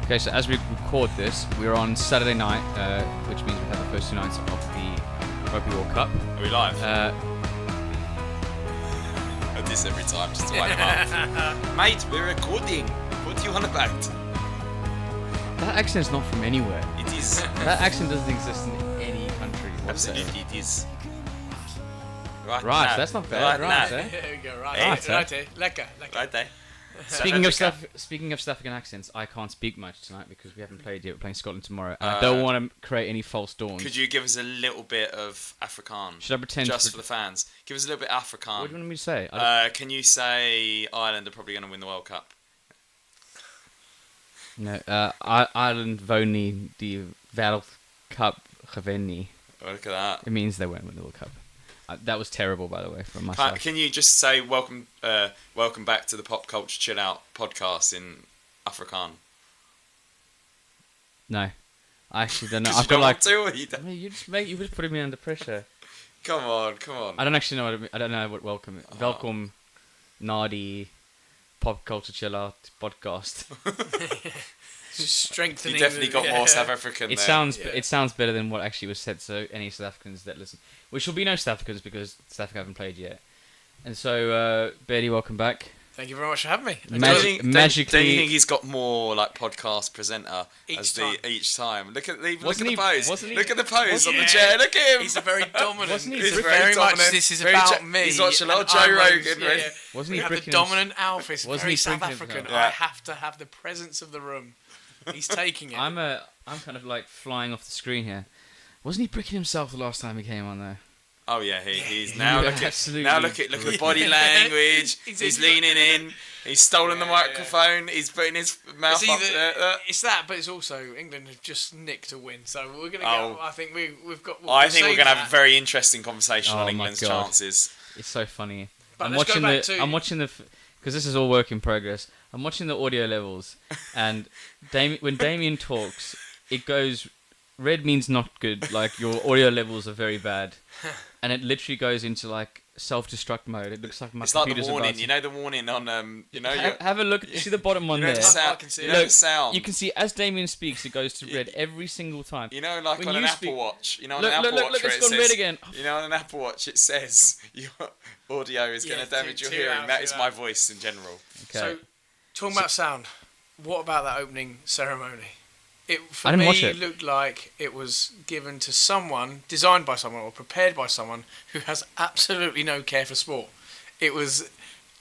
Okay, so as we record this, we're on Saturday night, which means we have the first 2 nights of the Rugby World Cup. Are we live? I do this every time just to wind them up. Mate, we're recording. What do you want about? That accent's not from anywhere. It is. That accent doesn't exist in any country whatsoever. Absolutely, it is. Right, Right, that's not bad. Right, now. eh? Here we go, right. Right, Right, lekker. Right there. Speaking of South African accents, I can't speak much tonight because we haven't played yet. We're playing Scotland tomorrow. And I don't want to create any false dawns. Could you give us a little bit of Afrikaans? Should I pretend? Just for the fans. Give us a little bit of Afrikaans. What do you want me to say? Can you say Ireland are probably going to win the World Cup? No, Ireland Voni die Wereldcup gewinnen. Oh, look at that. It means they won't win the World Cup. That was terrible, by the way, from myself. Can you just say welcome back to the Pop Culture Chill Out podcast in Afrikaans? No, I actually don't know. I feel like you just putting me under pressure. Come on. I don't actually know what it means. I don't know what welcome. Oh. Welcome, Nadi, Pop Culture Chill Out podcast. Strengthening. You definitely got more South African. It sounds better than what actually was said. So any South Africans that listen, which will be no South Africans because South Africa haven't played yet. And so, Betty, welcome back. Thank you very much for having me. Magically, don't you think he's got more like podcast presenter each time? Look at the pose. Look at the pose on the chair. Look at him. He's a very dominant. Wasn't he? He's very dominant. Much. This is about me. He's watching a lot of Joe Rogan. Yeah. Wasn't he the dominant alpha? It's very South African. Yeah. I have to have the presence of the room. He's taking it. I'm kind of like flying off the screen here. Wasn't he bricking himself the last time he came on there? Oh yeah, he's now look at the body Yeah. language. He's leaning in. He's stolen the microphone. He's putting his mouth up there. It's that, but it's also England have just nicked a win, so we're gonna go. I think we've got. I think we're gonna have a very interesting conversation on England's chances. It's so funny. But I'm watching the because this is all work in progress. I'm watching the audio levels, and when Damien talks, it goes. Red means not good. Like your audio levels are very bad, and it literally goes into like self-destruct mode. It looks like my computer's like the warning. about to... You know the warning on Have a look. See the bottom one there. I can see the sound. You can see as Damien speaks, it goes to red every single time. You know, like when on an Apple Watch. You know, on look, an Apple Watch look, where it's gone red again. You know, on an Apple Watch it says your audio is going to damage your hearing. That is my voice in general. Okay. So, talking about sound, what about that opening ceremony? It looked like it was given to someone, designed by someone, or prepared by someone who has absolutely no care for sport. It was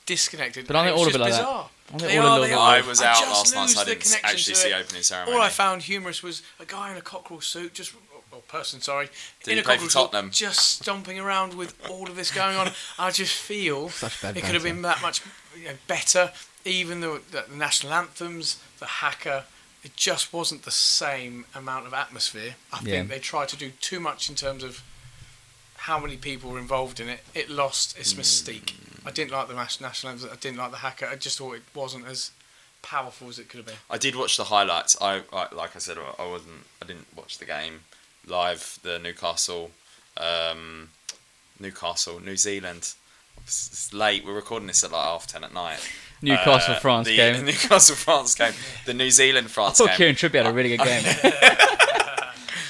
disconnected. But aren't they all a bit like bizarre. that? I was out last night, so I didn't actually see opening ceremony. All I found humorous was a guy in a cockerel suit, in a cockerel suit, just stomping around with all of this going on. I just feel it could have been that much better. Even the national anthems, the haka. It just wasn't the same amount of atmosphere. I think they tried to do too much in terms of how many people were involved in it. It lost its mystique. I didn't like the national anthems. I didn't like the haka. I just thought it wasn't as powerful as it could have been. I did watch the highlights. Like I said, I didn't watch the game live. The New Zealand. It's late. We're recording this at like 10:30 at night. France game. The Newcastle-France game. The New Zealand-France game. I thought Kieran Trippier had a really good game.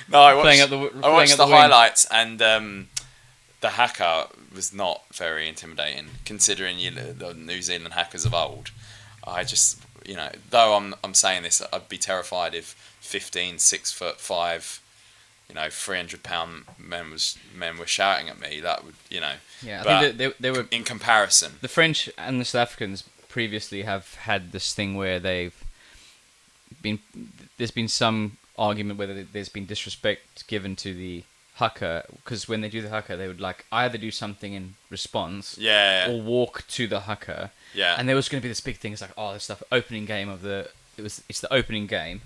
No, I watched the highlights, and the haka was not very intimidating, considering the New Zealand hackers of old. I just, though I'm saying this, I'd be terrified if 15, 6'5", 300-pound men were shouting at me. That would, Yeah, I think they were in comparison. The French and the South Africans previously have had this thing where there's been some argument whether there's been disrespect given to the haka, because when they do the haka, they would like either do something in response, or walk to the haka, and there was going to be this big thing. It's like, this stuff opening game of it's the opening game,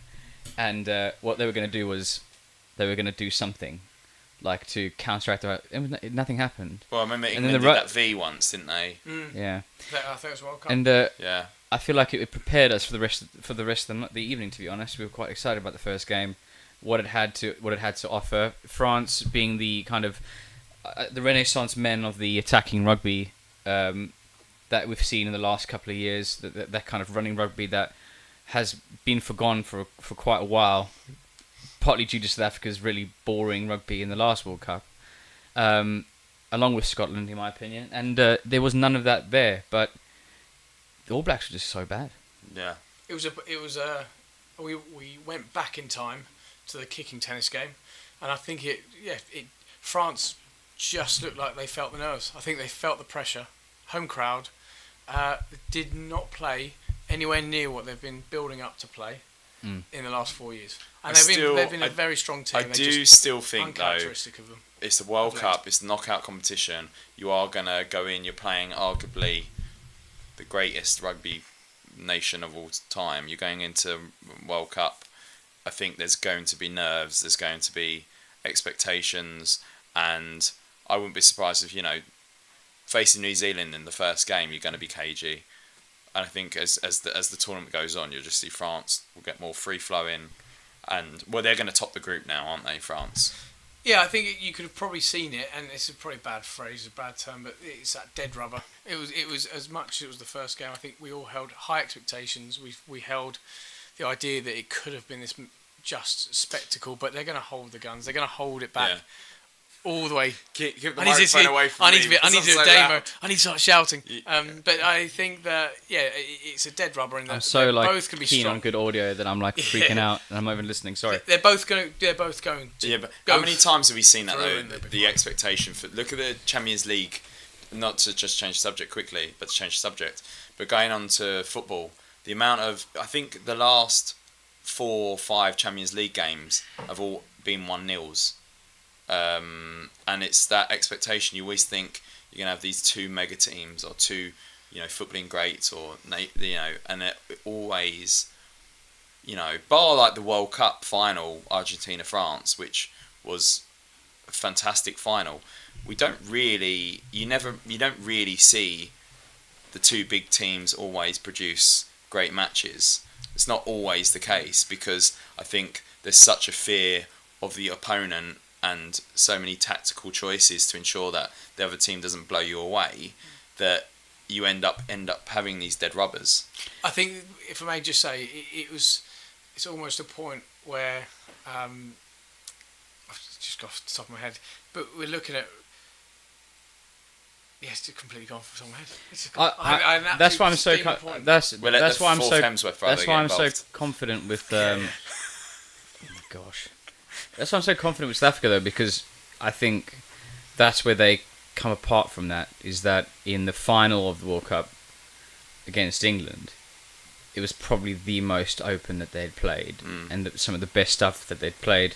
and what they were going to do was they were going to do something like to counteract the. Nothing happened. Well, I remember England did that V once, didn't they? Yeah. I think it was World Cup. And I feel like it prepared us for the rest of the evening. To be honest, we were quite excited about the first game, what it had to offer. France being the kind of the Renaissance men of the attacking rugby that we've seen in the last couple of years, that kind of running rugby that has been forgone for quite a while, partly due to South Africa's really boring rugby in the last World Cup, along with Scotland, in my opinion. And there was none of that there, but the All Blacks were just so bad. Yeah. We went back in time to the kicking tennis game, and I think France just looked like they felt the nerves. I think they felt the pressure. Home crowd did not play anywhere near what they've been building up to play in the last 4 years. And they've been a very strong team. I do still think, though, of them. It's the World Cup, it's the knockout competition. You are going to go in, you're playing arguably the greatest rugby nation of all time. You're going into World Cup. I think there's going to be nerves, there's going to be expectations, and I wouldn't be surprised if, facing New Zealand in the first game, you're going to be cagey. And I think as the tournament goes on, you'll just see France will get more free flowing, and they're going to top the group now, aren't they, France? Yeah, I think you could have probably seen it, and it's probably a bad phrase, a bad term, but it's that dead rubber. It was as much as it was the first game. I think we all held high expectations. We held the idea that it could have been this just spectacle, but they're going to hold the guns. They're going to hold it back. Yeah. All the way. Keep the microphone away from me. I need to do a demo. I need to start shouting. But I think that it's a dead rubber, and I'm so both can be keen strong. On good audio that I'm freaking out, and I'm not even listening. Sorry. They're both going. Yeah, but how many times have we seen that though? The expectation for look at the Champions League. Not to just change the subject quickly, but to change the subject. But going on to football, the amount of I think the last 4 or 5 Champions League games have all been 1-0s. And it's that expectation. You always think you're going to have these 2 mega teams or 2, footballing greats or, and it always, bar like the World Cup final, Argentina-France, which was a fantastic final. You don't really see the 2 big teams always produce great matches. It's not always the case because I think there's such a fear of the opponent and so many tactical choices to ensure that the other team doesn't blow you away that you end up having these dead rubbers. I think, if I may just say, it's almost a point where I've just got off the top of my head, but we're looking at. Yeah, it's completely gone from the top of my head. That's why I'm so. That's why I'm so confident with. Oh my gosh. That's why I'm so confident with South Africa, though, because I think that's where they come apart from that, is that in the final of the World Cup against England, it was probably the most open that they'd played, and some of the best stuff that they'd played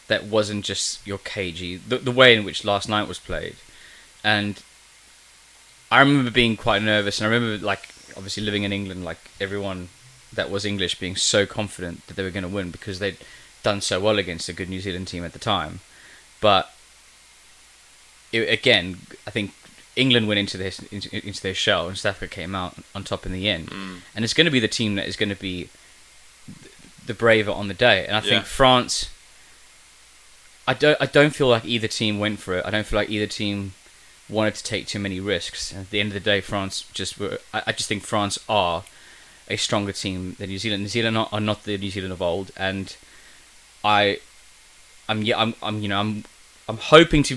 that wasn't just your cagey, the way in which last night was played. And I remember being quite nervous, and I remember, obviously living in England, everyone that was English being so confident that they were going to win because they'd done so well against a good New Zealand team at the time. But again, I think England went into their shell and South Africa came out on top in the end. And it's going to be the team that is going to be the braver on the day. And I think France, I don't feel like either team went for it. I don't feel like either team wanted to take too many risks. And at the end of the day, France I just think France are a stronger team than New Zealand. New Zealand are not the New Zealand of old, and I'm hoping to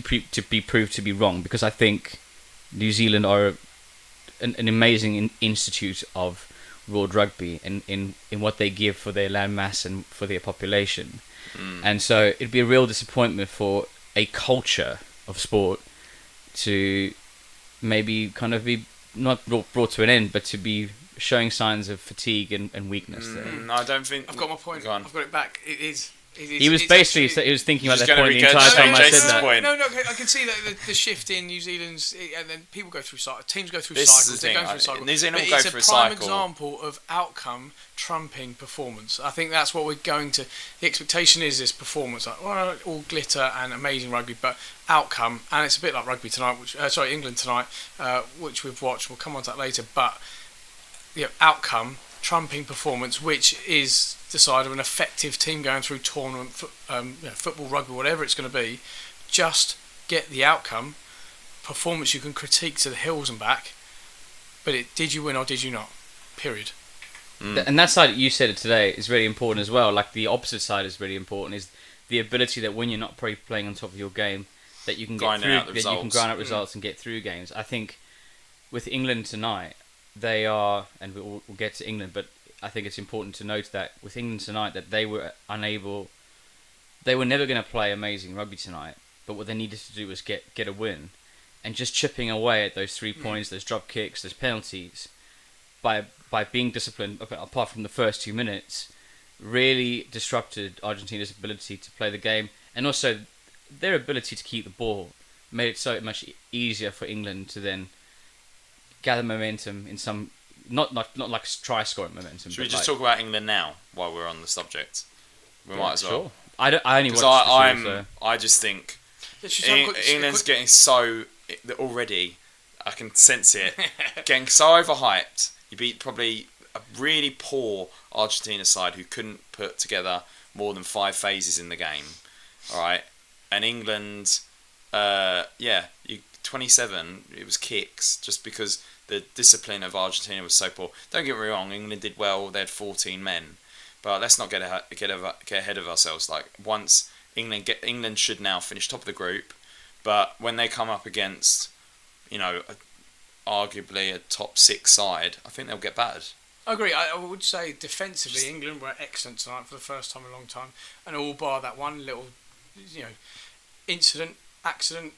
be proved to be wrong, because I think New Zealand are an amazing institute of world rugby in what they give for their land mass and for their population. And so it'd be a real disappointment for a culture of sport to maybe kind of be not brought to an end, but to be showing signs of fatigue and weakness there. No, I don't think... I've got my point. I've got it back. It is... He was basically thinking about that point the entire time I said that. No, I can see that the shift in New Zealand's, and then people go through cycles. Teams go through cycles. They go through cycles. New Zealand will go through a cycle. It's a prime example of outcome trumping performance. I think that's what we're going to. The expectation is this performance, all glitter and amazing rugby, but outcome, and it's a bit like rugby tonight, England tonight, which we've watched. We'll come on to that later, but outcome trumping performance, which is the side of an effective team going through tournament, football, rugby, whatever it's going to be. Just get the outcome. Performance you can critique to the hills and back, but did you win or did you not? Period. And that side, you said it today, is really important as well. Like the opposite side is really important, is the ability that when you're not playing on top of your game, that you can get through, that you can grind out results and get through games. I think with England tonight, they are, and we'll get to England, but I think it's important to note that with England tonight, that they were unable, they were never going to play amazing rugby tonight, but what they needed to do was get a win, and just chipping away at those 3 points, those drop kicks, those penalties, by being disciplined, apart from the first 2 minutes, really disrupted Argentina's ability to play the game, and also their ability to keep the ball made it so much easier for England to then gather momentum in some not like try scoring momentum. Should we just talk about England now while we're on the subject? We might as well. Sure. I only watched the show, so. I just think England's getting so already. I can sense it getting so overhyped. You beat probably a really poor Argentina side who couldn't put together more than 5 phases in the game. All right, and England, 27. It was kicks just because the discipline of Argentina was so poor. Don't get me wrong, England did well. They had 14 men, but let's not get ahead of ourselves. Like once England should now finish top of the group, but when they come up against, arguably a top 6 side, I think they'll get battered. I agree. I would say defensively, England were excellent tonight for the first time in a long time, and all bar that one little, accident.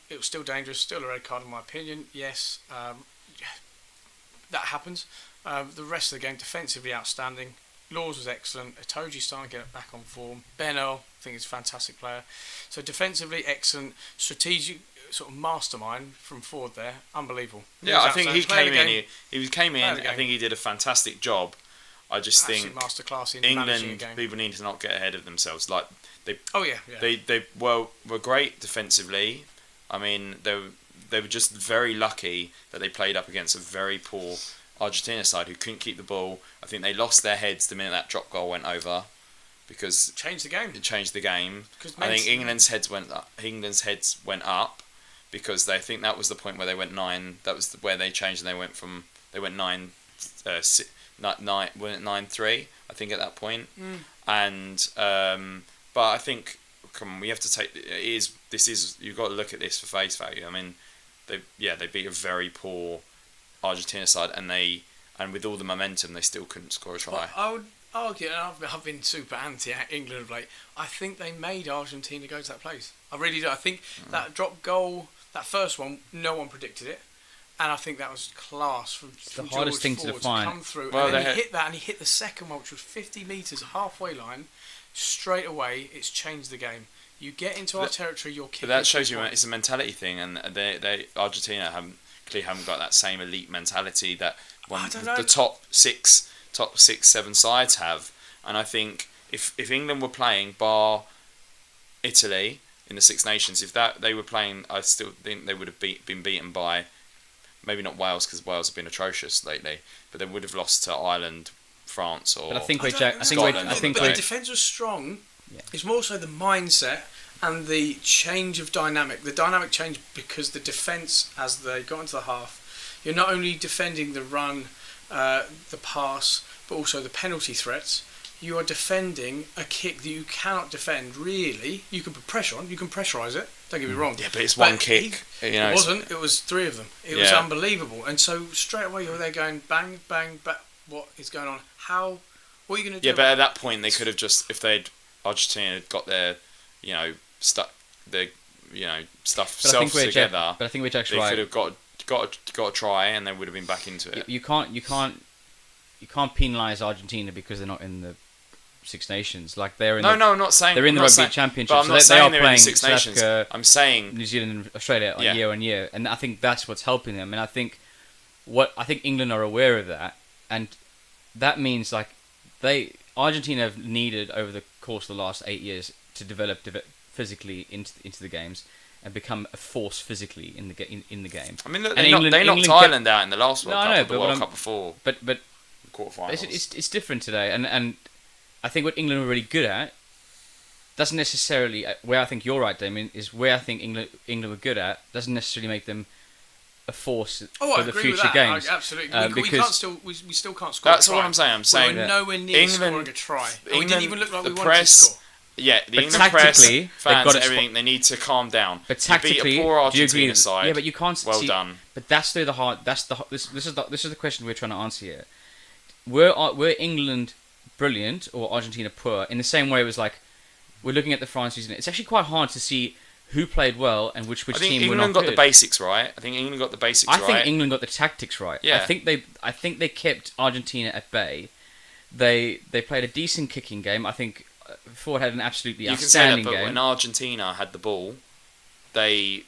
It was still dangerous, still a red card in my opinion. Yes, that happens. The rest of the game, defensively outstanding. Laws was excellent. Itoji's starting to get back on form. Ben Earl, I think he's a fantastic player. So defensively excellent, strategic sort of mastermind from forward there, unbelievable. Yeah, I think he came in. He came in. I think he did a fantastic job. I just think masterclass in England people need to not get ahead of themselves. Like they were great defensively. I mean, they were just very lucky that they played up against a very poor Argentina side who couldn't keep the ball. I think they lost their heads the minute that drop goal went over, because it changed the game. I think England's heads went up because they think that was the point where they went 9. That was where they changed, and they went 9-3. I think at that point, and but I think we have to take you've got to look at this for face value. I mean, they beat a very poor Argentina side, and with all the momentum, they still couldn't score a try. Well, I would argue, and I've been super anti England of late. I think they made Argentina go to that place. I really do. I think that drop goal, that first one, no one predicted it, and I think that was class from the hardest thing to find. Come through, and then he hit that, and he hit the second one, which was 50 metres halfway line. Straight away, it's changed the game. You get into our territory, you're kicking. But that shows you it's a mentality thing, and Argentina haven't got that same elite mentality that the top 6-7 sides have. And I think if England were playing bar Italy in the Six Nations, if they were playing, I still think they would have been beaten by, maybe not Wales, because Wales have been atrocious lately, but they would have lost to Ireland, France, or Scotland. I think the defence was strong. Yeah. It's more so the mindset and the change of dynamic. The dynamic changed because the defence, as they got into the half, you're not only defending the run, the pass, but also the penalty threats. You are defending a kick that you cannot defend, really. You can put pressure on, you can pressurise it, don't get me wrong. Yeah, but it's one kick. It wasn't, it was 3 of them. It was unbelievable. And so straight away you're there going bang, bang, bang. What is going on? What are you going to do? Yeah, but at that point they could have just, if Argentina had got their, stuff together. But I think we're actually right. They could have got a try, and they would have been back into it. You can't penalise Argentina because they're not in the Six Nations. Like they're in. I'm not saying they're in the Rugby Championship. But I'm not saying they're in the Six Nations. Africa, I'm saying New Zealand and Australia year on year, and I think that's what's helping them. And I think England are aware of that, and that means Argentina have needed over the course of the last 8 years to develop physically into the games and become a force physically in the game. I mean, they knocked Ireland out in the last World Cup, the World Cup before. But quarterfinals. It's different today, and I think what England were really good at doesn't necessarily, where I think you're right, Damien, is where I think England were good at doesn't necessarily make them a force for the future games. Absolutely, we still can't score. That's what I'm saying. I'm saying we're nowhere near scoring a try. We didn't even look like we wanted to score. Yeah, the England press, fans, everything, they need to calm down. But tactically, you beat a poor Argentina side. Yeah, but you can't. Well done. But that's the hard. This is the question we're trying to answer here. Were England brilliant or Argentina poor? In the same way, it was like we're looking at the France season. It's actually quite hard to see who played well and which team were not good. I think England got the basics right. I think England got the tactics right. Yeah. I think they kept Argentina at bay. They played a decent kicking game. I think Ford had an absolutely outstanding game. But when Argentina had the ball, they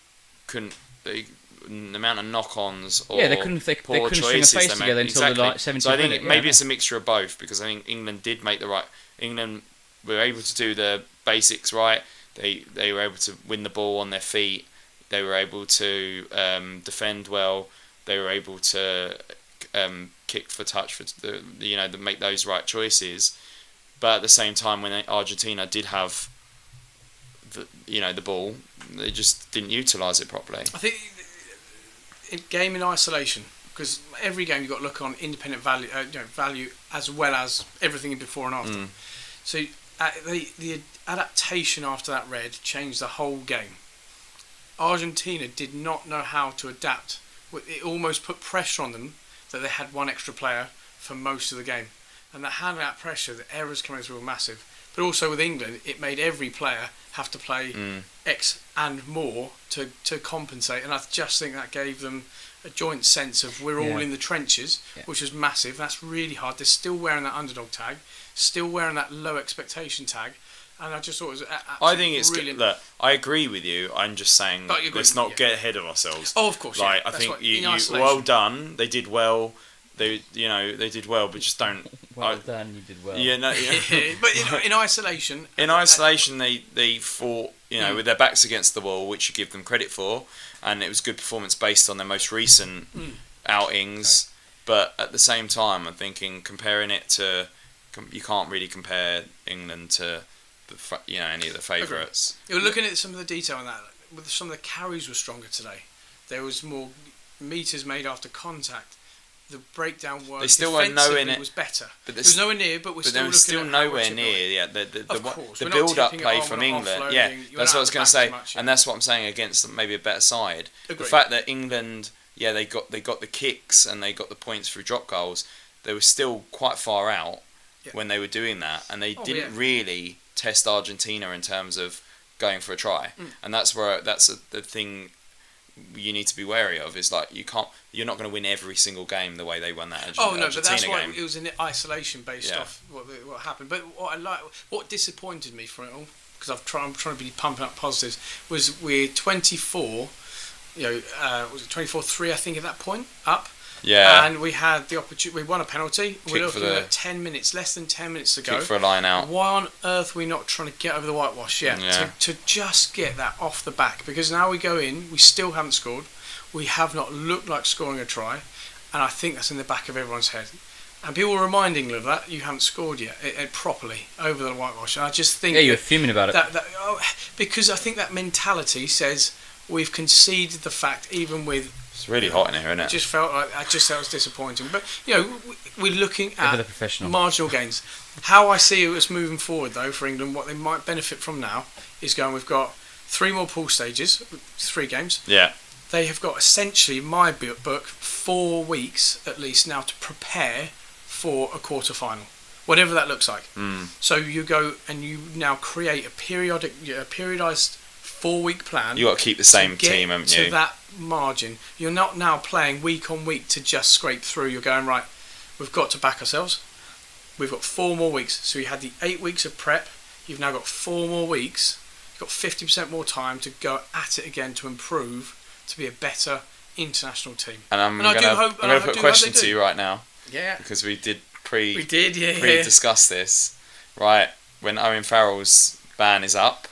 couldn't. The amount of knock-ons or they couldn't string a face together until the 70th minute. So I think maybe it's a mixture of both, because I think England did make the right. England were able to do the basics right. They were able to win the ball on their feet. They were able to defend well. They were able to kick for touch for make those right choices. But at the same time, when Argentina did have the ball, they just didn't utilise it properly. I think game in isolation, because every game you've got to look on independent value, value as well as everything before and after. So the adaptation after that red changed the whole game. Argentina did not know how to adapt. It almost put pressure on them that they had one extra player for most of the game. And that handling that pressure, the errors coming through were massive. But also with England, it made every player have to play X and more to compensate. And I just think that gave them a joint sense of we're all in the trenches, which was massive. That's really hard. They're still wearing that underdog tag, still wearing that low expectation tag. And I just thought it was I think it's brilliant. Look, I agree with you. I'm just saying let's not get ahead of ourselves. Oh, of course. I think you well done. They did well. They did well, but just don't. Well done, you did well. Yeah, no, but in isolation. In isolation, they fought, with their backs against the wall, which you give them credit for, and it was good performance based on their most recent outings. Okay. But at the same time, I'm thinking comparing it to, you can't really compare England to, any of the favourites. You're looking at some of the detail on that. Some of the carries were stronger today. There was more meters made after contact. The breakdown work. They still weren't nowhere near. Was better. But it was nowhere near. But we're still looking still nowhere near. Yeah, the build-up play from England. Yeah, that's what I was going to say, and that's what I'm saying against maybe a better side. Agreed. The fact that England, they got the kicks and they got the points through drop goals. They were still quite far out when they were doing that, and they didn't really test Argentina in terms of going for a try, and that's the thing you need to be wary of, is like you're not going to win every single game the way they won that Argentina game. But that's why it was in isolation based off what happened. But what disappointed me from it all, because I'm trying to be pumping up positives, was we're 24, was it 24-3 I think at that point up. Yeah. And we had the opportunity. We won a penalty. We're looking at 10 minutes, less than 10 minutes to go. Kick for a line out. Why on earth are we not trying to get over the whitewash yet? Yeah. To just get that off the back. Because now we go in, we still haven't scored. We have not looked like scoring a try. And I think that's in the back of everyone's head. And people were reminding England of that. You haven't scored yet properly over the whitewash. And I just think... Yeah, you were fuming about it. Because I think that mentality says we've conceded the fact, even with... It's really hot in here, isn't it? I just felt it was disappointing. But we're looking at marginal gains. How I see us moving forward, though, for England, what they might benefit from now is we've got 3 more pool stages, 3 games. Yeah. They have got essentially, in my book, 4 weeks at least now to prepare for a quarter-final, whatever that looks like. So you go and you now create a periodised 4-week plan. You got to keep the same team, haven't you? To that margin, you're not now playing week on week to just scrape through. You're going, right, we've got to back ourselves. We've got 4 more weeks. So you had the 8 weeks of prep. You've now got 4 more weeks. You've got 50% more time to go at it again to improve, to be a better international team. And I'm going to put a question to you right now. Yeah. Because we did discuss this. Right, when Owen Farrell's ban is up,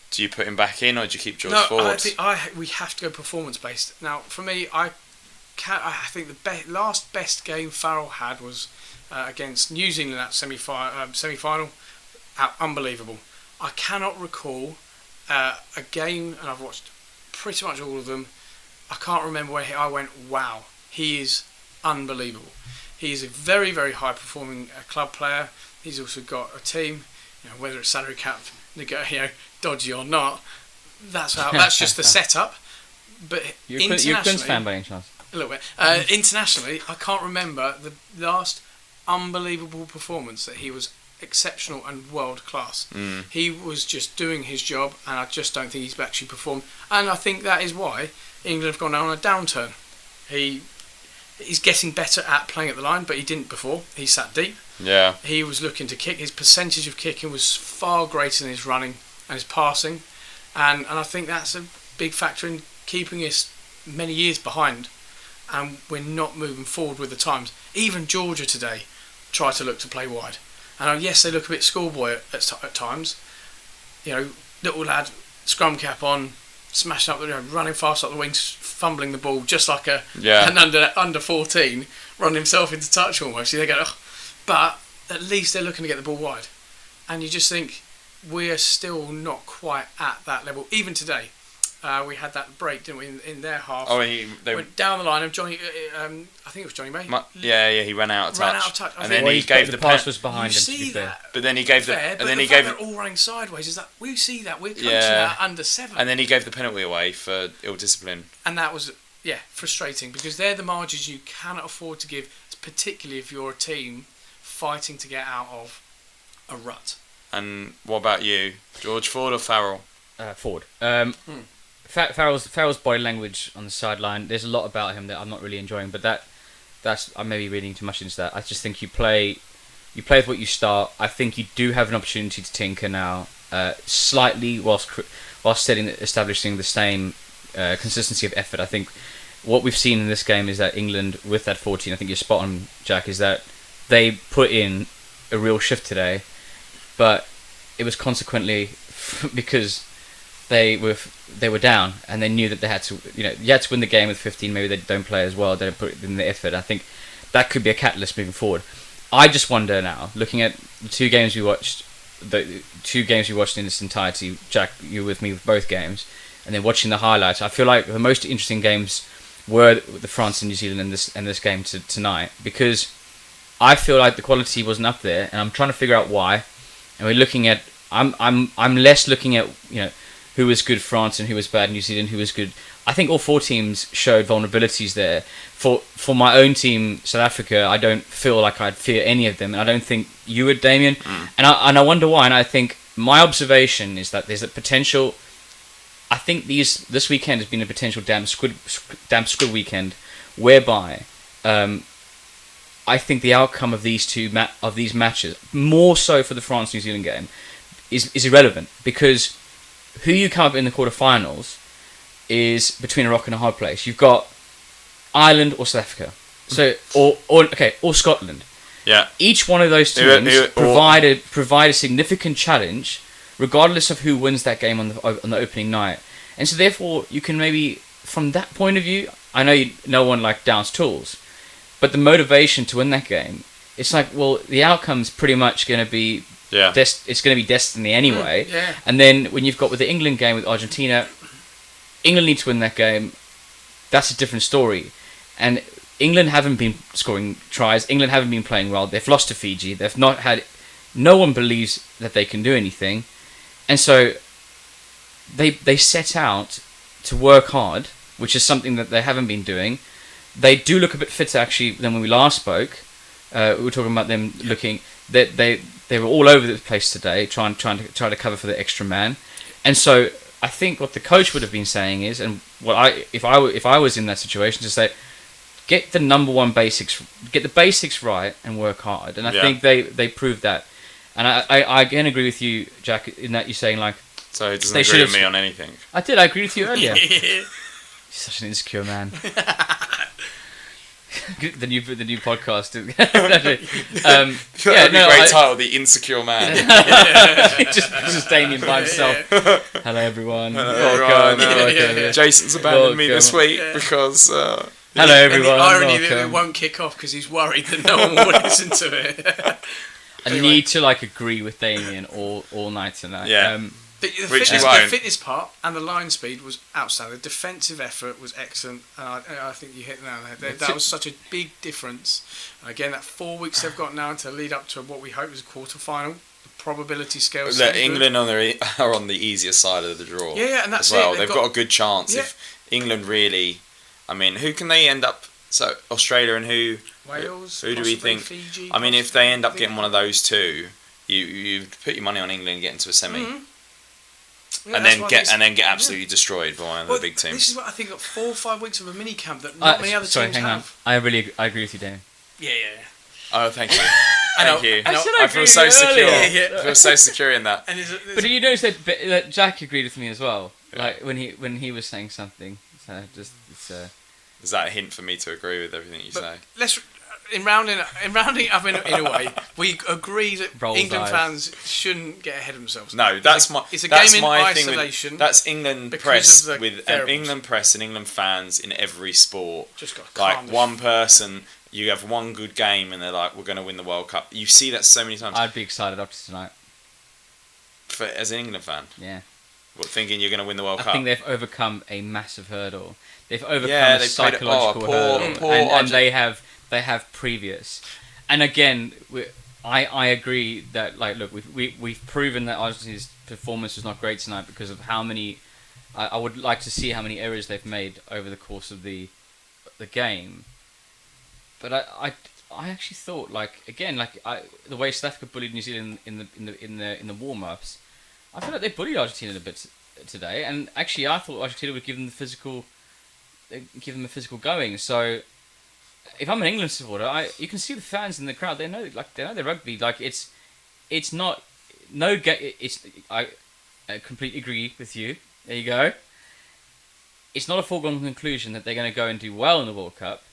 do you put him back in or do you keep George Ford? I think we have to go performance based. Now, for me, I think the last best game Farrell had was against New Zealand at semi-final. Unbelievable. I cannot recall a game, and I've watched pretty much all of them, I can't remember where I went, wow, he is unbelievable. He is a very, very high performing club player. He's also got a team, whether it's salary cap, dodgy or not. That's just the setup. But you're a Quins fan by any chance? A little bit. Internationally, I can't remember the last unbelievable performance that he was exceptional and world class. He was just doing his job, and I just don't think he's actually performed. And I think that is why England have gone on a downturn. He's getting better at playing at the line, but he didn't before. He sat deep. Yeah. He was looking to kick. His percentage of kicking was far greater than his running and his passing, and I think that's a big factor in keeping us many years behind, and we're not moving forward with the times. Even Georgia today try to look to play wide, and yes, they look a bit schoolboy at times. Little lad, scrum cap on, smashing up, running fast up the wings, fumbling the ball just like an under 14, running himself into touch almost. They go, oh. But at least they're looking to get the ball wide, and you just think we're still not quite at that level. Even today, we had that break, didn't we, in their half? Oh, they went down the line, and Johnny, I think it was Johnny May. He ran out of touch. And then he gave the pass was behind him. See that? But then he gave they're all running sideways. Is that we see that we're coaching at under 7? And then he gave the penalty away for ill discipline. And that was frustrating, because they're the margins you cannot afford to give, particularly if you're a team fighting to get out of a rut. And what about you, George Ford or Farrell? Ford. Farrell's body language on the sideline, there's a lot about him that I'm not really enjoying, but that's I may be reading too much into that. I just think you play with what you start. I think you do have an opportunity to tinker now, slightly whilst establishing the same consistency of effort. I think what we've seen in this game is that England, with that 14, I think you're spot on, Jack, is that they put in a real shift today, but it was consequently because they were down, and they knew that they had to, you had to win the game with 15. Maybe they don't play as well. They don't put in the effort. I think that could be a catalyst moving forward. I just wonder now, looking at the two games we watched in its entirety. Jack, you were with me with both games, and then watching the highlights. I feel like the most interesting games were the France and New Zealand in this game tonight, because I feel like the quality wasn't up there, and I'm trying to figure out why. And we're looking at, I'm less looking at who was good France and who was bad New Zealand, who was good. I think all four teams showed vulnerabilities there. For my own team, South Africa, I don't feel like I'd fear any of them, and I don't think you would, Damien. And I wonder why. And I think my observation is that there's a potential. I think this weekend has been a potential damp squid weekend, whereby I think the outcome of these matches, more so for the France New Zealand game, is irrelevant, because who you come up in the quarterfinals is between a rock and a hard place. You've got Ireland or South Africa, or Scotland. Yeah. Each one of those teams provide a significant challenge, regardless of who wins that game on the opening night. And so therefore, you can maybe, from that point of view, I know no one downs tools, but the motivation to win that game, it's like, well, the outcome's pretty much going to be. Yeah. It's going to be destiny anyway. Yeah. And then when you've got with the England game with Argentina, England need to win that game. That's a different story. And England haven't been scoring tries. England haven't been playing well. They've lost to Fiji. They've not had. No one believes that they can do anything, and so they set out to work hard, which is something that they haven't been doing. They do look a bit fitter actually than when we last spoke. We were talking about them looking that they were all over the place today, trying to cover for the extra man, and so I think what the coach would have been saying is, and if I was in that situation, to say, get the number one basics, get the basics right, and work hard, and I think they proved that, and I again agree with you, Jack, in that you're saying so he doesn't agree with me on anything. I agree with you earlier. You're such an insecure man. the new podcast. Great title, The Insecure Man. just Damien by himself. Hello everyone. Welcome. Jason's abandoned me this week because. Hello everyone. And the irony that it won't kick off because he's worried that no one will listen to it. I need to agree with Damien all night tonight. Yeah. The fitness part and the line speed was outstanding. The defensive effort was excellent, and I think you hit the nail on the head. That was such a big difference. And again, that 4 weeks they've got now to lead up to what we hope is a quarter-final. The probability scale is England are on the easier side of the draw. Yeah, and that's as well. They've got a good chance. Yeah. If England really... I mean, who can they end up... So, Australia and who... Wales, who do we think... Fiji, I mean, if they end up getting one of those two, you put your money on England getting to a semi. Mm-hmm. Yeah, and then get absolutely destroyed by one of the big teams. This is what I think. 4 or 5 weeks of a mini camp that not many other teams have. I agree with you, Dan. Yeah. Oh, thank you. Thank you. I feel so secure. I feel so secure in that. But did you notice that Jack agreed with me as well? Yeah. Like when he was saying something. So just is that a hint for me to agree with everything you say? Let's. In rounding up in a way, we agree that England fans shouldn't get ahead of themselves. No, it's a game in isolation. That's England press with England press and England fans in every sport. Just got like one person, you have one good game and they're like, we're going to win the World Cup. You see that so many times. I'd be excited after tonight. As an England fan? Yeah. What, thinking you're going to win the World Cup? I think they've overcome a massive hurdle. They've overcome a psychological hurdle. And they have previous, and again, I agree that look, we've proven that Argentina's performance was not great tonight because of how many. I would like to see how many errors they've made over the course of the game. But I actually thought the way South Africa bullied New Zealand in the warm ups, I feel like they bullied Argentina a bit today, and actually I thought Argentina would give them a physical going. So. If I'm an England supporter, you can see the fans in the crowd. They know their rugby. It's not no game. I completely agree with you. There you go. It's not a foregone conclusion that they're going to go and do well in the World Cup.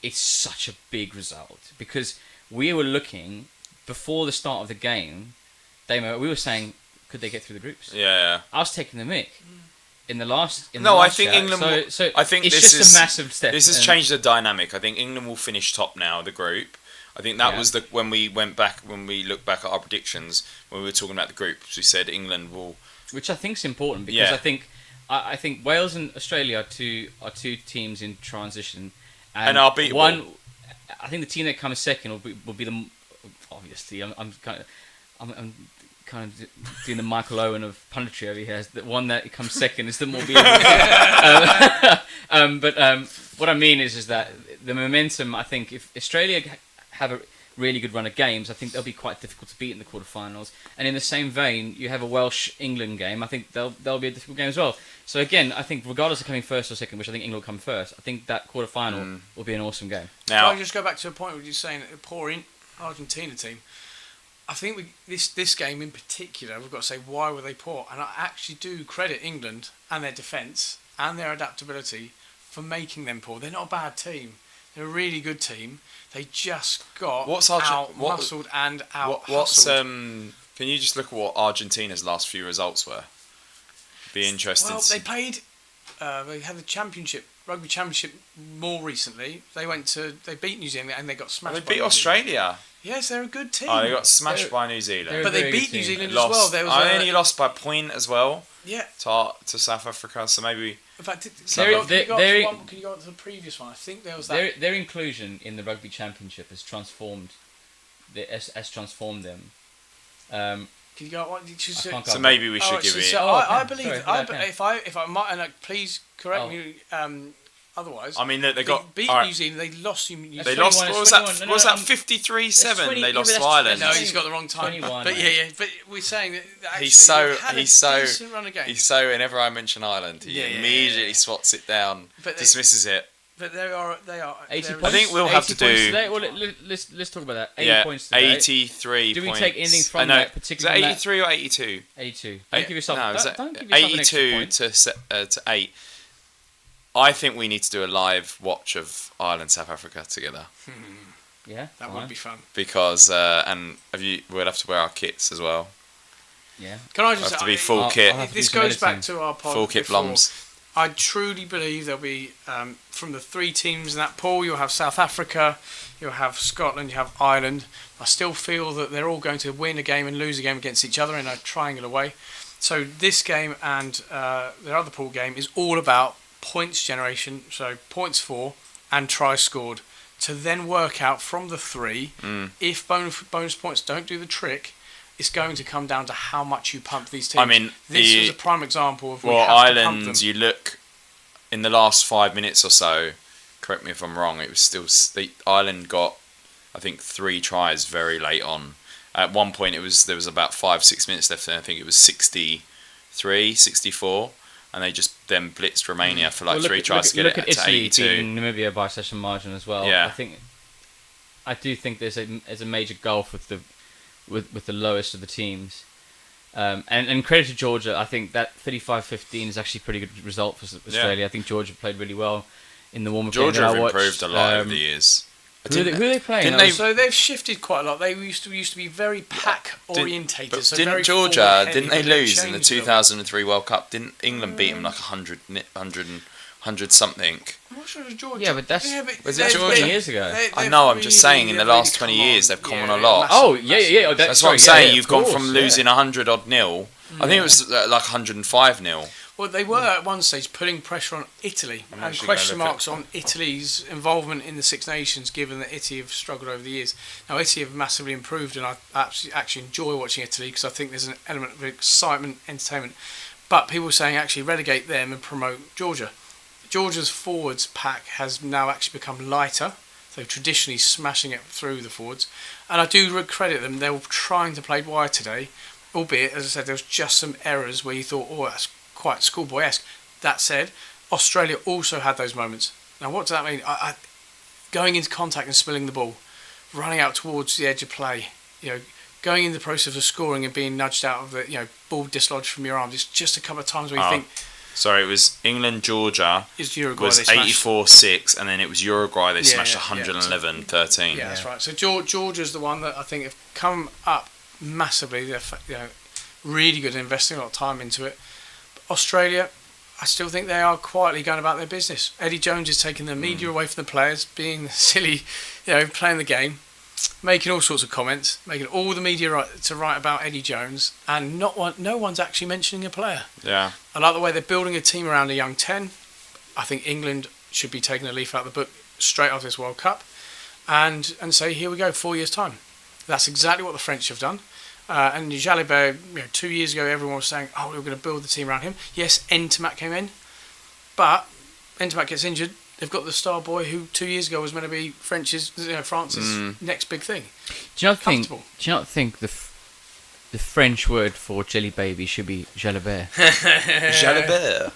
It's such a big result because we were looking before the start of the game. We were saying, could they get through the groups? Yeah. I was taking the mick. In the last I think England. I think it's just a massive step. This has changed the dynamic. I think England will finish top now of the group. I think that was when we look back at our predictions when we were talking about the groups. We said England will, which I think is important because I think Wales and Australia are two teams in transition, and are beatable. One, I think the team that comes second will be the obviously. I'm kind of doing the Michael Owen of punditry over here. The one that comes second is the more beatable. But what I mean is that the momentum. I think if Australia have a really good run of games, I think they'll be quite difficult to beat in the quarterfinals. And in the same vein, you have a Welsh-England game. I think they'll be a difficult game as well. So again, I think regardless of coming first or second, which I think England will come first, I think that quarterfinal will be an awesome game. Now, I'll just go back to a point where you're saying that the poor Argentina team. I think this game in particular, we've got to say, why were they poor? And I actually do credit England and their defence and their adaptability for making them poor. They're not a bad team. They're a really good team. They just got out-muscled and out-hustled. Can you just look at what Argentina's last few results were? Be interested. Well, they played... they had the rugby championship more recently. They beat New Zealand and they got smashed by New Zealand. They beat Australia. Yes, they're a good team. Oh, they got smashed by New Zealand. But they beat New Zealand as well. I only lost by a point as well. Yeah. To South Africa, so maybe... In fact, can you go on to the previous one? I think there was that... Their inclusion in the Rugby Championship has transformed them. Can you go on? So maybe we should give it... I believe... If I might... And please correct me... Otherwise, I mean, they got beat New Zealand. They lost to New Zealand. They lost. What was that? What was that? 53-7. They lost to Ireland. No, he's got the wrong time. But But we're saying that actually he's so. Decent run of game. He's so. Whenever I mention Ireland, he immediately swats it down, dismisses it. But they are. 80 points. I think we'll have to do. Well, let's talk about that. 80 points today. 83 Do we take anything from that particular? Is that 83 or 82? 82. Don't give yourself. No, don't give yourself 82 to 8. I think we need to do a live watch of Ireland South Africa together. Yeah, that would be fun. Because we'd have to wear our kits as well. Yeah. Can I just have to be full kit? This goes back to our pod. Full kit blums. I truly believe there'll be from the 3 teams in that pool. You'll have South Africa, you'll have Scotland, you have Ireland. I still feel that they're all going to win a game and lose a game against each other in a triangular way. So this game and the other pool game is all about points generation, so points for and tries scored, to then work out from the 3, if bonus points don't do the trick, it's going to come down to how much you pump these teams. I mean, this was a prime example of Ireland, you look in the last 5 minutes or so, correct me if I'm wrong, it was still Ireland got, I think, 3 tries very late on. At one point, there was about 5-6 minutes left, and I think it was 63, 64, and they just then blitzed Romania for 3 tries to get it to 82. Look at Italy beating Namibia by such a margin as well. Yeah. I do think there's a major gulf with the lowest of the teams. And credit to Georgia, I think that 35-15 is actually a pretty good result for Australia. I think Georgia played really well in the warm-up. Georgia have improved a lot over the years. Who are they playing? So they've shifted quite a lot. They used to be very pack orientated. But didn't Georgia? Didn't they lose in the 2003 World Cup? Didn't England beat them like 100 something? I'm not sure it was Georgia. Yeah, but was it Georgia? Years ago. I know. I'm just saying. In the last 20 years, they've come on a lot. Oh yeah. That's what I'm saying. You've gone from losing 100 odd nil. I think it was like 105 nil. Well, they were at one stage putting pressure on Italy and question marks on Italy's involvement in the Six Nations, given that Italy have struggled over the years. Now, Italy have massively improved, and I actually enjoy watching Italy because I think there's an element of excitement, entertainment. But people are saying actually relegate them and promote Georgia. Georgia's forwards pack has now actually become lighter, so traditionally smashing it through the forwards. And I do credit them, they were trying to play wide today, albeit, as I said, there was just some errors where you thought, oh, that's quite schoolboy-esque. That said, Australia also had those moments. Now, what does that mean? Going into contact and spilling the ball, running out towards the edge of play, going in the process of scoring and being nudged out of the, ball dislodged from your arms. It's just a couple of times where you think... Sorry, it was England-Georgia was 84-6, and then it was Uruguay, they smashed 111-13. Yeah, that's right. So Georgia's the one that I think have come up massively. They're really good at investing a lot of time into it. Australia, I still think they are quietly going about their business. Eddie Jones is taking the media away from the players, being silly, playing the game, making all sorts of comments, making all the media write about Eddie Jones, and no one's actually mentioning a player. Yeah. I like the way they're building a team around a young 10. I think England should be taking a leaf out of the book straight after this World Cup, and say, here we go, 4 years' time. That's exactly what the French have done. And Jalibert, 2 years ago, everyone was saying, "Oh, we're going to build the team around him." Yes, Ntamak came in, but Ntamak gets injured. They've got the star boy who 2 years ago was meant to be France's next big thing. Do you not think the French word for jelly baby should be Jalibert? Jalibert. I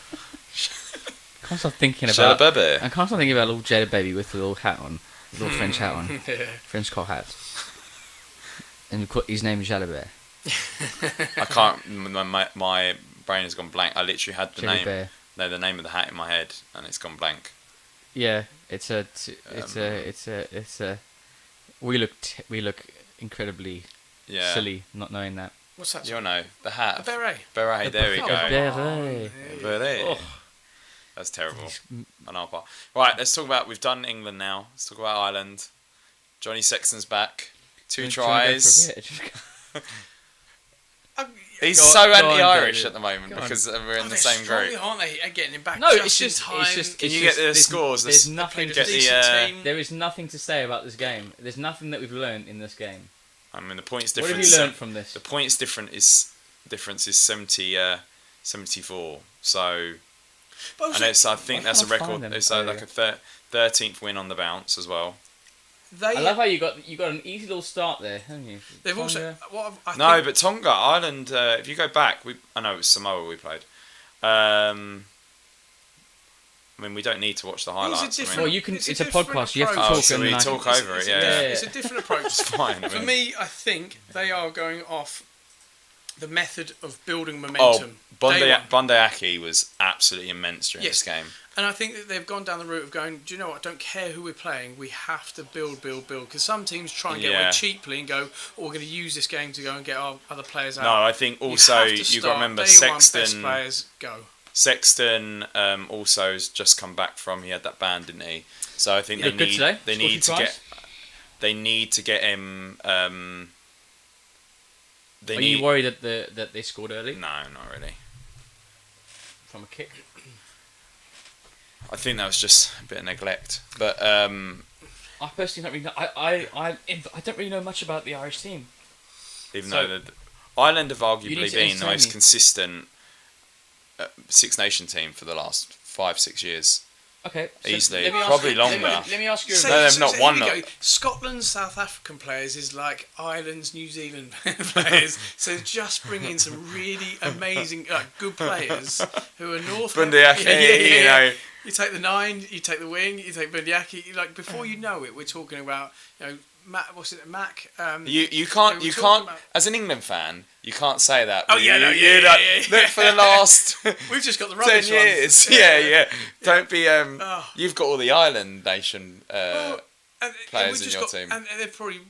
can't stop thinking about. I can't stop thinking about a little jelly baby with a little hat on, a little French hat on, French cock hat. And his name is Jalibert. I can't. My brain has gone blank. I literally had the name of the hat in my head, and it's gone blank. Yeah, We look incredibly silly not knowing that. What's that? You'll know the hat. A beret. Beret. There we go. Beret. Beret. Oh. That's terrible. On our part. Right, let's talk about. We've done England now. Let's talk about Ireland. Johnny Sexton's back. 2 tries. He's so anti-Irish at the moment because we're in the same group. Aren't they? Getting him back. No, it's just. Can you get the scores? There's nothing. There is nothing to say about this game. There's nothing that we've learned in this game. I mean, the points difference. What have you learned from this? The points difference is 74. So, I think that's a record. It's like a 13th win on the bounce as well. I love how you got an easy little start there, haven't you? They've also but Tonga, Ireland. If you go back, I know it was Samoa we played. I mean, we don't need to watch the highlights. It's a podcast. You have to talk. So we talk over it. Yeah, it's a different approach. It's fine. For me, I think they are going off the method of building momentum. Bondi Aki was absolutely immense during this game. And I think that they've gone down the route of going, do you know what, I don't care who we're playing, we have to build. Because some teams try and get away cheaply and go, we're going to use this game to go and get our other players out. No, I think also you've got to remember Sexton. Best players go. Sexton also has just come back he had that ban, didn't he? So I think they need to get him Are you worried that they scored early? No, not really. From a kick? I think that was just a bit of neglect. But I personally don't really know. I don't really know much about the Irish team. Even though Ireland have arguably been the most consistent Six Nation team for the last 5-6 years. Okay, so easily, probably longer. Let me ask you. They've not won. Scotland's South African players is like Ireland's New Zealand players. So just bring in some really amazing, good players who are North. Bundyaki, you know. You take the 9, you take the wing, you take Bundyaki. Like before you know it, we're talking about Mac. You can't. As an England fan, you can't say that. Oh Look, for the last we've just got the rubbish 10 years. Yeah. Don't be. You've got all the Island nation players in your team, and they're probably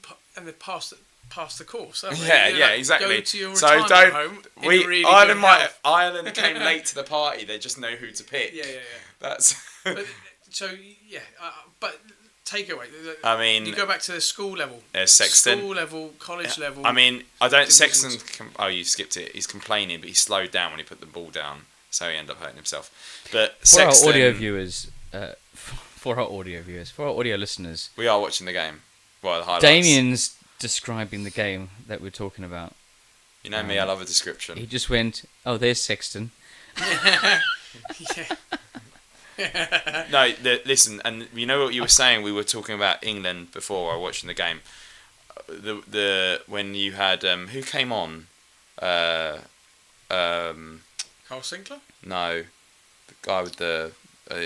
past the course. Exactly. Go to your retirement home. Ireland came late to the party. They just know who to pick. Yeah. That's. But takeaway. I mean, you go back to the school level. Sexton. School level, college level. I mean, I don't. Sexton. You skipped it. He's complaining, but he slowed down when he put the ball down, so he ended up hurting himself. But Sexton. For our audio viewers, for our audio listeners, we are watching the game. Well, the highlights. Damien's describing the game that we're talking about. You know me, I love a description. He just went, "Oh, there's Sexton." No, listen, and you know what you were saying. We were talking about England before watching the game. When you had who came on, Carl Sinclair. No, the guy with the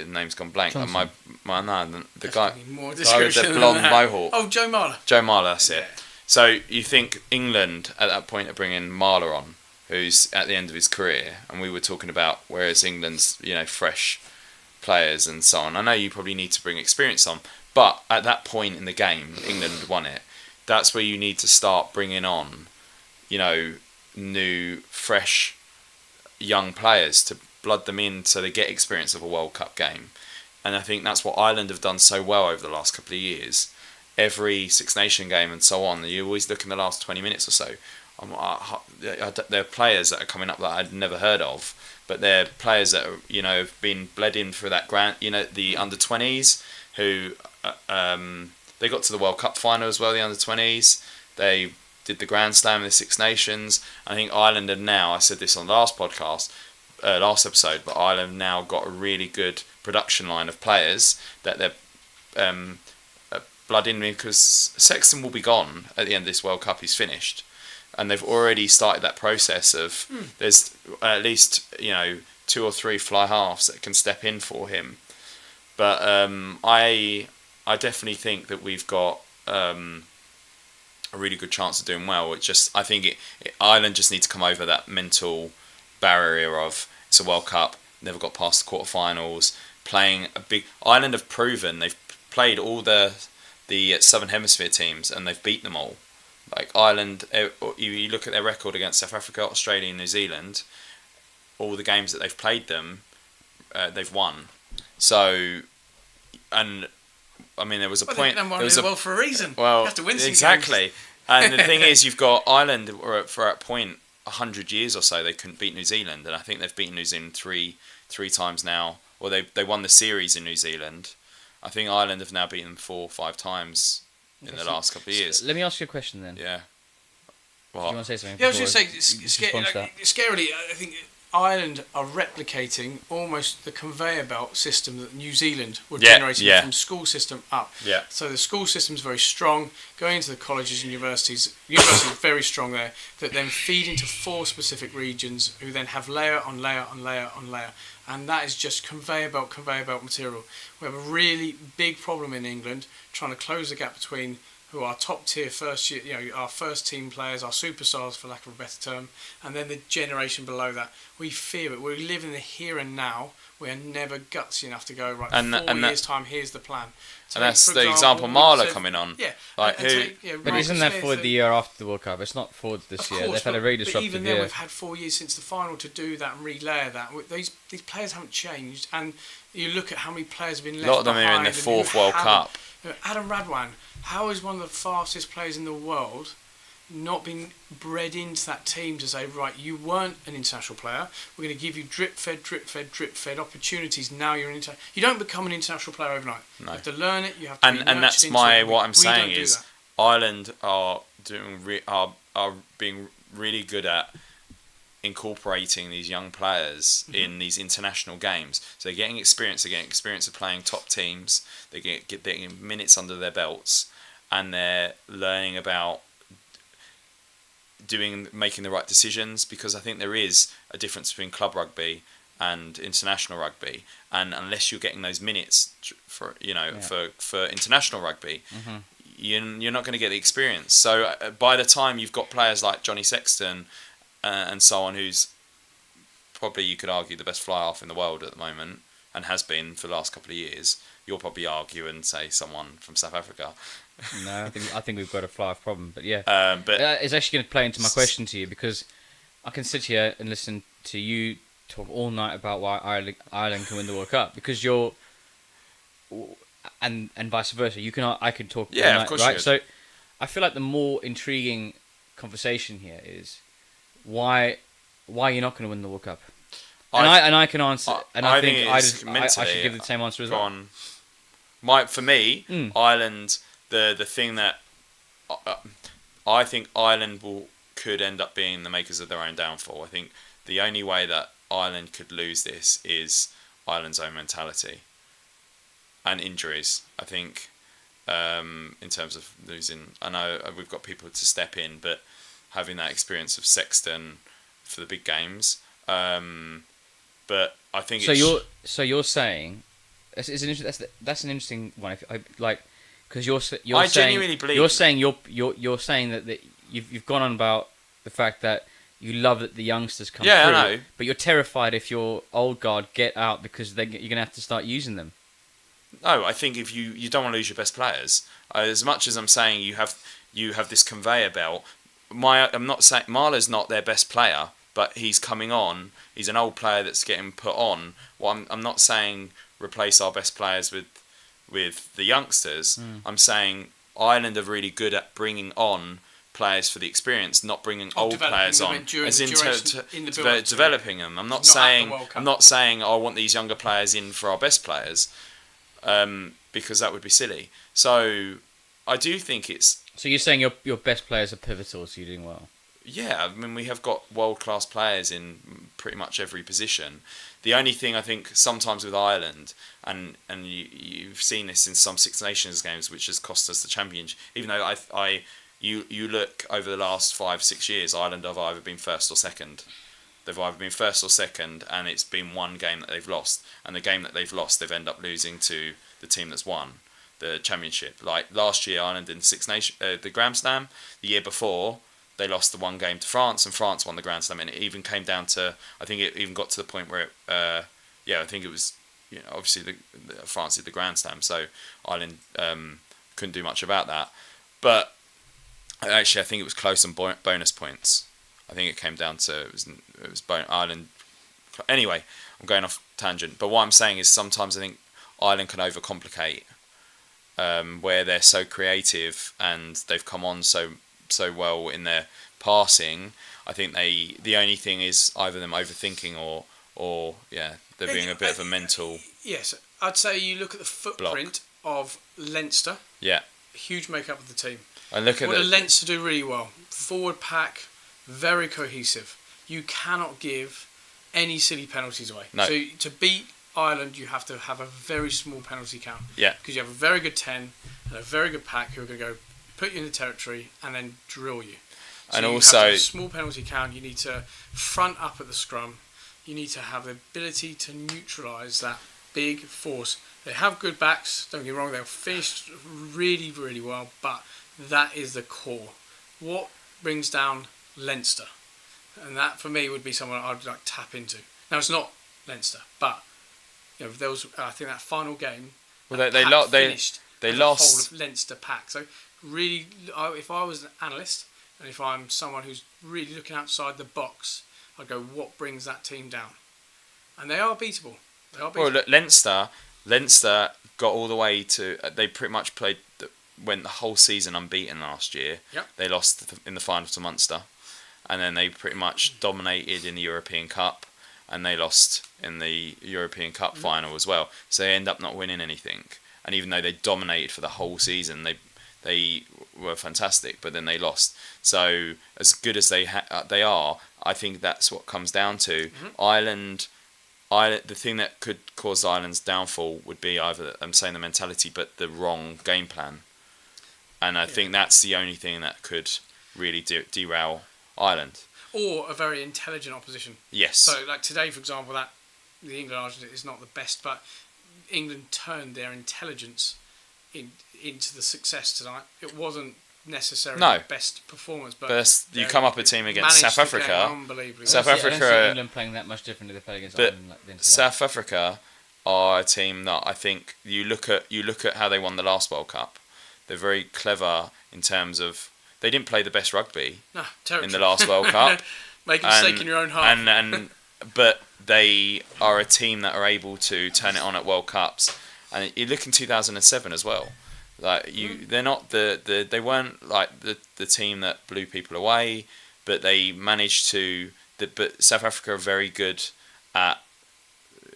name's gone blank. The guy with the blonde mohawk. Oh, Joe Marler. Joe Marler, that's it. So you think England at that point are bringing Marler on, who's at the end of his career, and we were talking about whereas England's fresh players and so on. I know you probably need to bring experience on, but at that point in the game, England won it. That's where you need to start bringing on, new, fresh, young players to blood them in so they get experience of a World Cup game. And I think that's what Ireland have done so well over the last couple of years. Every Six Nation game and so on, you always look in the last 20 minutes or so. There are players that are coming up that I'd never heard of, but they're players that are, have been bled in for that the under-20s who they got to the World Cup final as well. The under-20s, they did the Grand Slam in the Six Nations. I think Ireland have now. I said this on the last episode, but Ireland have now got a really good production line of players that they're blood in because Sexton will be gone at the end of this World Cup. He's finished. And they've already started that process of there's at least 2 or 3 fly halves that can step in for him. But I definitely think that we've got a really good chance of doing well. I think Ireland just need to come over that mental barrier of it's a World Cup, never got past the quarterfinals, playing a big. Ireland have proven they've played all the Southern Hemisphere teams and they've beat them all. Like Ireland, you look at their record against South Africa, Australia and New Zealand, all the games that they've played them, they've won. So, and I mean, there was a point. They won well for a reason. Well, you have to win some exactly. games. And the thing is, you've got Ireland for at point 100 years or so they couldn't beat New Zealand, and I think they've beaten New Zealand three times now. Or they won the series in New Zealand. I think Ireland have now beaten them 4 or 5 times. In the last couple of years. Let me ask you a question then. Yeah. What? Do you want to say something? Yeah, I was going to say, scarily, I think Ireland are replicating almost the conveyor belt system that New Zealand were generating from school system up. Yeah. So the school system's very strong. Going into the colleges and universities very strong there, that then feed into 4 specific regions who then have layer on layer on layer on layer. And that is just conveyor belt material. We have a really big problem in England trying to close the gap between who are top tier first year, our first team players, our superstars for lack of a better term, and then the generation below that. We fear it. We live in the here and now. We are never gutsy enough to go, right, 4 years' time, here's the plan. And that's the example Marler coming on. Yeah. But isn't that for the year after the World Cup? It's not for this year. They've had a very disruptive year. But even then, we've had 4 years since the final to do that and relayer that. These players haven't changed. And you look at how many players have been left behind. A lot of them are in their 4th World Cup. Adam Radwan, how is one of the fastest players in the world not been bred into that team to say, right, you weren't an international player. We're going to give you drip fed opportunities. Now you're an you don't become an international player overnight. No. You have to learn it. You have to. And that's what I'm saying is Ireland are being really good at incorporating these young players in these international games. So they're getting experience. They're getting experience of playing top teams. They're getting minutes under their belts, and they're learning about making the right decisions, because I think there is a difference between club rugby and international rugby, and unless you're getting those minutes for international rugby, you're not going to get the experience. So by the time you've got players like Johnny Sexton and so on, who's probably, you could argue, the best fly half in the world at the moment and has been for the last couple of years, you'll probably argue and say someone from South Africa. No, I think we've got a fly-off problem, but yeah. But it's actually going to play into my question to you, because I can sit here and listen to you talk all night about why Ireland can win the World Cup, because you're, and vice versa. I can talk all night, of course, right? So I feel like the more intriguing conversation here is why you're not going to win the World Cup. I can answer, I think I should give the same answer as well. For me, Ireland. The thing that I think Ireland could end up being the makers of their own downfall. I think the only way that Ireland could lose this is Ireland's own mentality and injuries. I think in terms of losing, I know we've got people to step in, but having that experience of Sexton for the big games. But I think you're saying that's an interesting one. Because you're I saying, genuinely believe you're saying that you've gone on about the fact that you love that the youngsters come through. I know. But you're terrified if your old guard get out, because you're going to have to start using them. No, I think if you don't want to lose your best players. As much as I'm saying you have this conveyor belt. I'm not saying Marler's not their best player, but he's coming on. He's an old player that's getting put on. Well, I'm not saying replace our best players with the youngsters. I'm saying Ireland are really good at bringing on players for the experience, not bringing old players on, as in developing them. I'm not saying I want these younger players in for our best players, because that would be silly. So I do think it's. So you're saying your best players are pivotal, so you're doing well. Yeah, I mean, we have got world-class players in pretty much every position. The only thing I think sometimes with Ireland, and you've seen this in some Six Nations games, which has cost us the championship, even though you look over the last 5-6 years, Ireland have either been first or second. They've either been first or second, and it's been one game that they've lost. And the game that they've lost, they've ended up losing to the team that's won the championship. Like last year, Ireland in Six Nations, the Grand Slam. The year before, they lost the one game to France, and France won the Grand Slam, and it even came down to, I think it even got to the point where I think it was, obviously France did the Grand Slam, so Ireland couldn't do much about that. But actually, I think it was close on bonus points. I think it came down to it was Ireland. Anyway, I'm going off tangent, but what I'm saying is sometimes I think Ireland can overcomplicate, where they're so creative and they've come on so well in their passing. I think the only thing is either them overthinking or they're being a bit of a mental. Yes, I'd say you look at the footprint of Leinster. Yeah, huge makeup of the team. And look at what did Leinster do really well? Forward pack, very cohesive. You cannot give any silly penalties away. No. So to beat Ireland, you have to have a very small penalty count. Yeah. Because you have a very good 10 and a very good pack who are going to go put you in the territory and then drill you. So and you also, have a small penalty count. You need to front up at the scrum. You need to have the ability to neutralise that big force. They have good backs. Don't get me wrong. They'll finish really, really well. But that is the core. What brings down Leinster? And that for me would be someone I'd like tap into. Now it's not Leinster, but there was I think that final game. Well, they lost. They lost the whole of Leinster pack. So really, if I was an analyst and if I'm someone who's really looking outside the box, I'd go, what brings that team down? And they are beatable. They are beatable. Well, Leinster got all the way to. They pretty much played went the whole season unbeaten last year. Yep. They lost in the final to Munster, and then they pretty much dominated in the European Cup, and they lost in the European Cup final as well. So they end up not winning anything. And even though they dominated for the whole season, they were fantastic, but then they lost. So as good as they are, I think that's what comes down to. Ireland, the thing that could cause Ireland's downfall would be either, I'm saying the mentality, but the wrong game plan. And I think that's the only thing that could really derail Ireland. Or a very intelligent opposition. Yes. So, like today, for example, that the England-Argentina is not the best, but England turned their intelligence into the success tonight. It wasn't necessarily the best performance, but you come up a team against South Africa. Unbelievably. South Africa. Africa. I don't see England playing that much differently than they played against Ireland. South Africa are a team that I think you look at how they won the last World Cup. They're very clever in terms of they didn't play the best rugby in the last World Cup. Make a mistake in your own half. But they are a team that are able to turn it on at World Cups. And you look in 2007 as well. Like they're not they weren't like the team that blew people away, but they managed to. But South Africa are very good at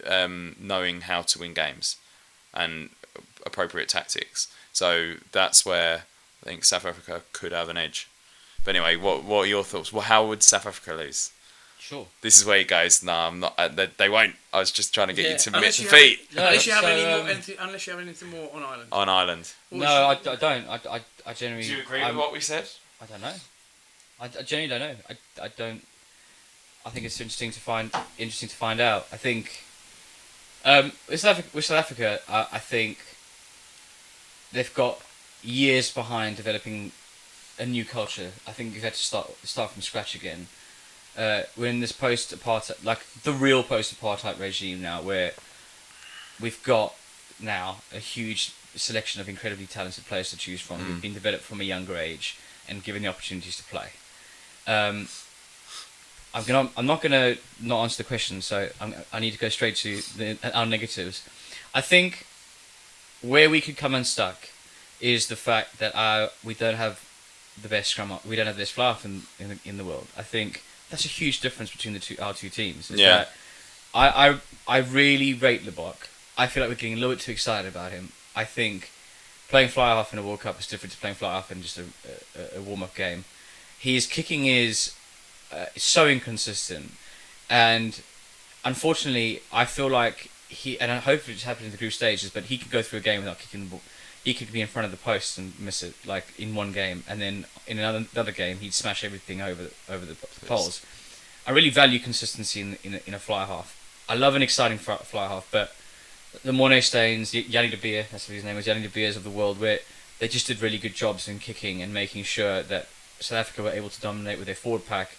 knowing how to win games and appropriate tactics. So that's where I think South Africa could have an edge. But anyway, what are your thoughts? Well, how would South Africa lose? Sure. This is where you guys. No, I'm not. They won't. I was just trying to get you to admit defeat. Unless you have anything more on Ireland. On Ireland. No, I don't. I generally. Do you agree with what we said? I don't know. I genuinely don't know. I don't. I think it's interesting to find out. I think. With South Africa, I think they've got years behind developing a new culture. I think you've had to start from scratch again. We're in this post-apartheid, like the real post-apartheid regime now, where we've got now a huge selection of incredibly talented players to choose from who've been developed from a younger age and given the opportunities to play. I'm not gonna not answer the question, so I need to go straight to our negatives. I think where we could come unstuck is the fact that we don't have the best scrum. We don't have the best fly-off in the world. I think that's a huge difference between our two teams. That I really rate Lebok. I feel like we're getting a little bit too excited about him. I think playing fly-half in a World Cup is different to playing fly-half in just a warm-up game. His kicking is so inconsistent, and unfortunately, I feel like and I hope it just happened in the group stages, but he could go through a game without kicking the ball. He could be in front of the post and miss it, like in one game, and then in another game he'd smash everything over the poles. I really value consistency in a fly half. I love an exciting fly half, but the Mornay Staines, Yanni de Beer, that's what his name was, Yanni de Beers of the world, where they just did really good jobs in kicking and making sure that South Africa were able to dominate with their forward pack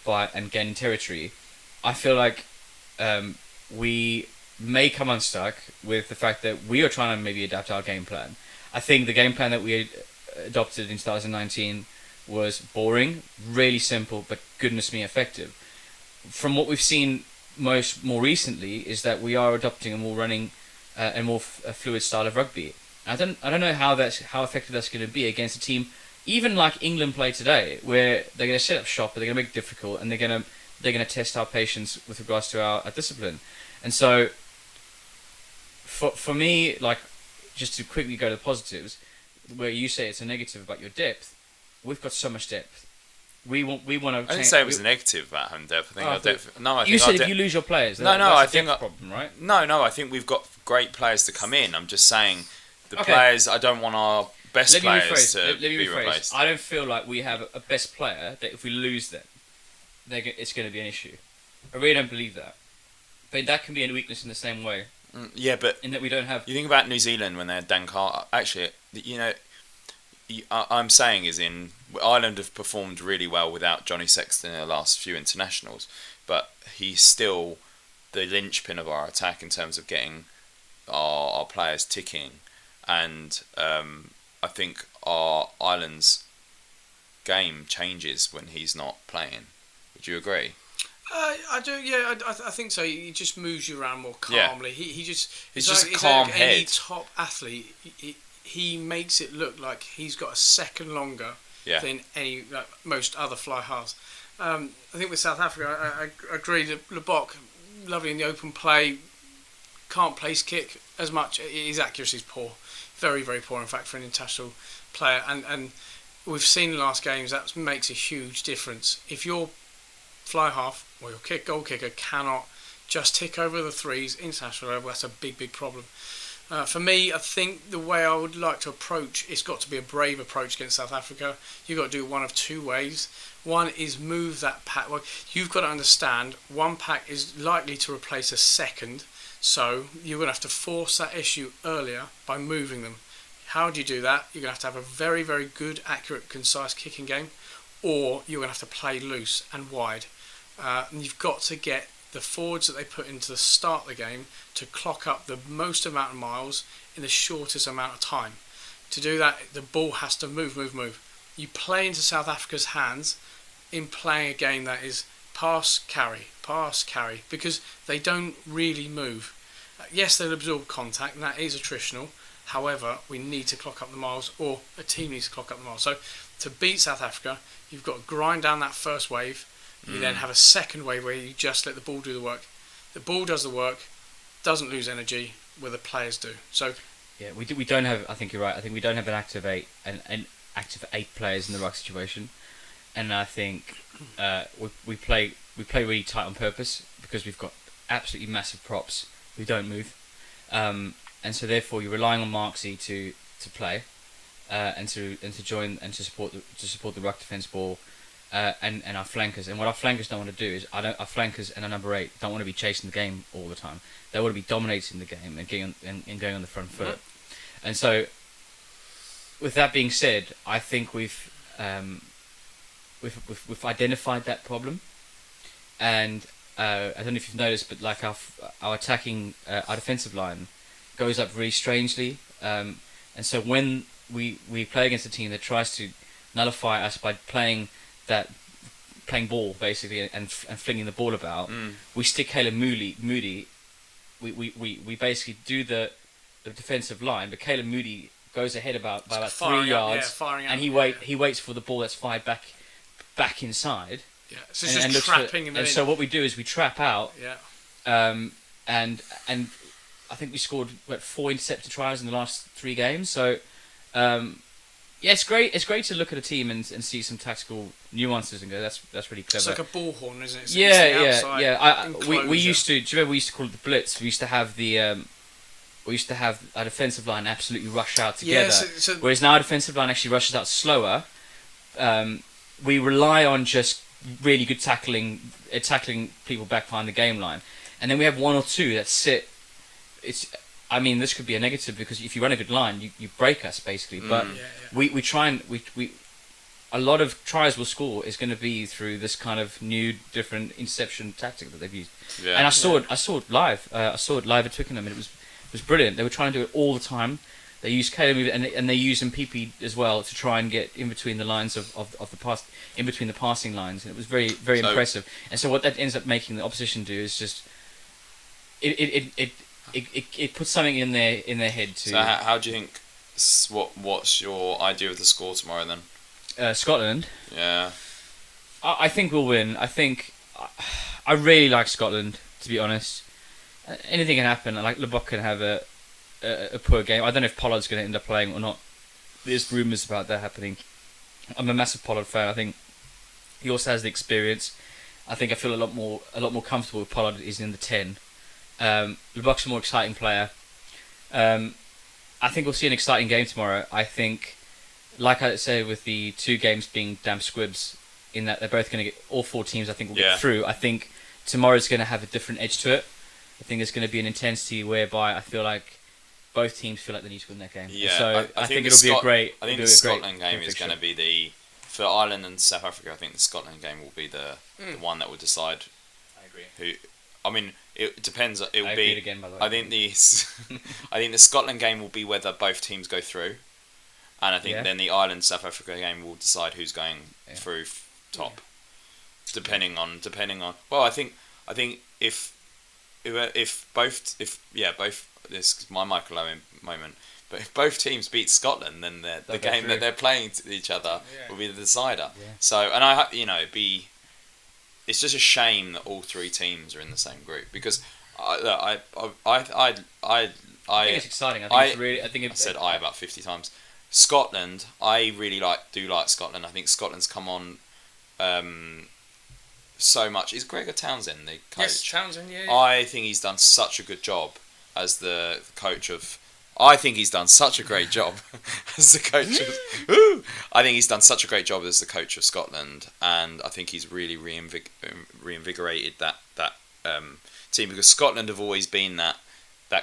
and gaining territory. I feel like we may come unstuck with the fact that we are trying to maybe adapt our game plan. I think the game plan that we adopted in 2019 was boring, really simple, but goodness me, effective. From what we've seen more recently is that we are adopting a more running and more fluid style of rugby. I don't know how effective that's going to be against a team even like England play today, where they're going to set up shop, but they're going to make it difficult, and they're going to test our patience with regards to our discipline. And so, for me, like, just to quickly go to the positives, where you say it's a negative about your depth, we've got so much depth. We want to. I didn't say it was a negative about home depth. I think our depth. No, I think you said if you lose your players. I think that's a problem, right? No, I think we've got great players to come in. I'm just saying the players. I don't want our best players to be replaced. I don't feel like we have a best player that if we lose them, it's going to be an issue. I really don't believe that. But that can be a weakness in the same way. Yeah, but in that we don't have. You think about New Zealand when they had Dan Carter. Actually, I'm saying is in Ireland have performed really well without Johnny Sexton in the last few internationals, but he's still the linchpin of our attack in terms of getting our players ticking, and I think our Ireland's game changes when he's not playing. Would you agree? I do. Yeah, I think so. He just moves you around more calmly. Yeah. He's just a calm like head. Any top athlete, he makes it look like he's got a second longer than most other fly halves. I think with South Africa, I agree that Lebok, lovely in the open play, can't place kick as much. His accuracy is poor, very, very poor in fact for an international player, and we've seen in the last games that makes a huge difference. If your fly half or your goal kicker cannot just tick over the threes international level, that's a big, big problem. For me, I think the way I would like to approach, it's got to be a brave approach against South Africa. You've got to do it one of two ways. One is move that pack. Well, you've got to understand one pack is likely to replace a second, so you're going to have to force that issue earlier by moving them. How do you do that? You're going to have a very, very good, accurate, concise kicking game, or you're going to have to play loose and wide. And you've got to get the forwards that they put into the start of the game to clock up the most amount of miles in the shortest amount of time. To do that, the ball has to move. You play into South Africa's hands in playing a game that is pass, carry, because they don't really move. Yes, they'll absorb contact, and that is attritional. However, we need to clock up the miles, or a team needs to clock up the miles. So to beat South Africa, you've got to grind down that first wave. You then have a second wave where you just let the ball do the work. The ball does the work, doesn't lose energy, where the players do. So yeah, we don't have. I think you're right. I think we don't have an active eight players in the ruck situation, and I think we play really tight on purpose because we've got absolutely massive props who don't move, and so therefore you're relying on Marksy to play, and to join and to support the ruck defence ball. And our flankers, and what our flankers don't want to do is our flankers and our number 8 don't want to be chasing the game all the time. They want to be dominating the game and going on the front foot. And so, with that being said, I think we've identified that problem, and I don't know if you've noticed, but like our attacking our defensive line goes up very strangely, and so when we play against a team that tries to nullify us by playing ball basically and flinging the ball about, we stick Caleb Moody. We basically do the defensive line, but Caleb Moody goes ahead by about 3 yards, and he waits for the ball that's fired back inside. Yeah, so it's just trapping him in. And so what we do is we trap out. Yeah. And I think we scored 4 intercepted tries in the last 3 games. So. Yeah, it's great. It's great to look at a team and see some tactical nuances and go, that's really clever. It's like a bullhorn, isn't it? It's yeah. We used to. Do you remember we used to call it the blitz? We used to have our defensive line absolutely rush out together. Yeah, whereas now our defensive line actually rushes out slower. We rely on just really good tackling people back behind the game line, and then we have 1 or 2 that sit. I mean, this could be a negative because if you run a good line, you break us basically. But we try and a lot of tries we'll score is going to be through this kind of new, different interception tactic that they've used. Yeah. And I saw it live. I saw it live at Twickenham, and it was brilliant. They were trying to do it all the time. They used Caleb and they used MPP as well to try and get in between the lines of the pass, in between the passing lines, and it was very, very impressive. And so what that ends up making the opposition do is just it puts something in their head to. So how do you think? What's your idea of the score tomorrow then? Scotland. Yeah. I think we'll win. I really like Scotland, to be honest. Anything can happen. Like Lebok can have a poor game. I don't know if Pollard's going to end up playing or not. There's rumours about that happening. I'm a massive Pollard fan. I think he also has the experience. I think I feel a lot more comfortable with Pollard is in the 10. Lebok's a more exciting player. I think we'll see an exciting game tomorrow. I think, like I say, with the 2 games being damn squibs, in that they're both going to get, all 4 teams I think will get through. I think tomorrow's going to have a different edge to it. I think there's going to be an intensity whereby I feel like both teams feel like they need to win that game. Yeah, so I think it'll be a great. I think the Scotland game is going to be for Ireland and South Africa. I think the Scotland game will be the one that will decide. I agree. Who? I mean, it depends. It will I be. Again, by the way. I think the Scotland game will be whether both teams go through, and I think then the Ireland South Africa game will decide who's going through top. Yeah. Depending on. Well, I think if both. This is my Michael Owen moment. But if both teams beat Scotland, then the game that they're playing to each other will be the decider. Yeah. So, and it's just a shame that all three teams are in the same group because I think it's exciting. I said about 50 times. Scotland, I really do like Scotland. I think Scotland's come on so much. Is Gregor Townsend the coach? Yes, Townsend. Yeah. I think he's done such a good job as the coach of. I think he's done such a great job as the coach of. I think he's done such a great job as the coach of Scotland, and I think he's really reinvigorated that team because Scotland have always been that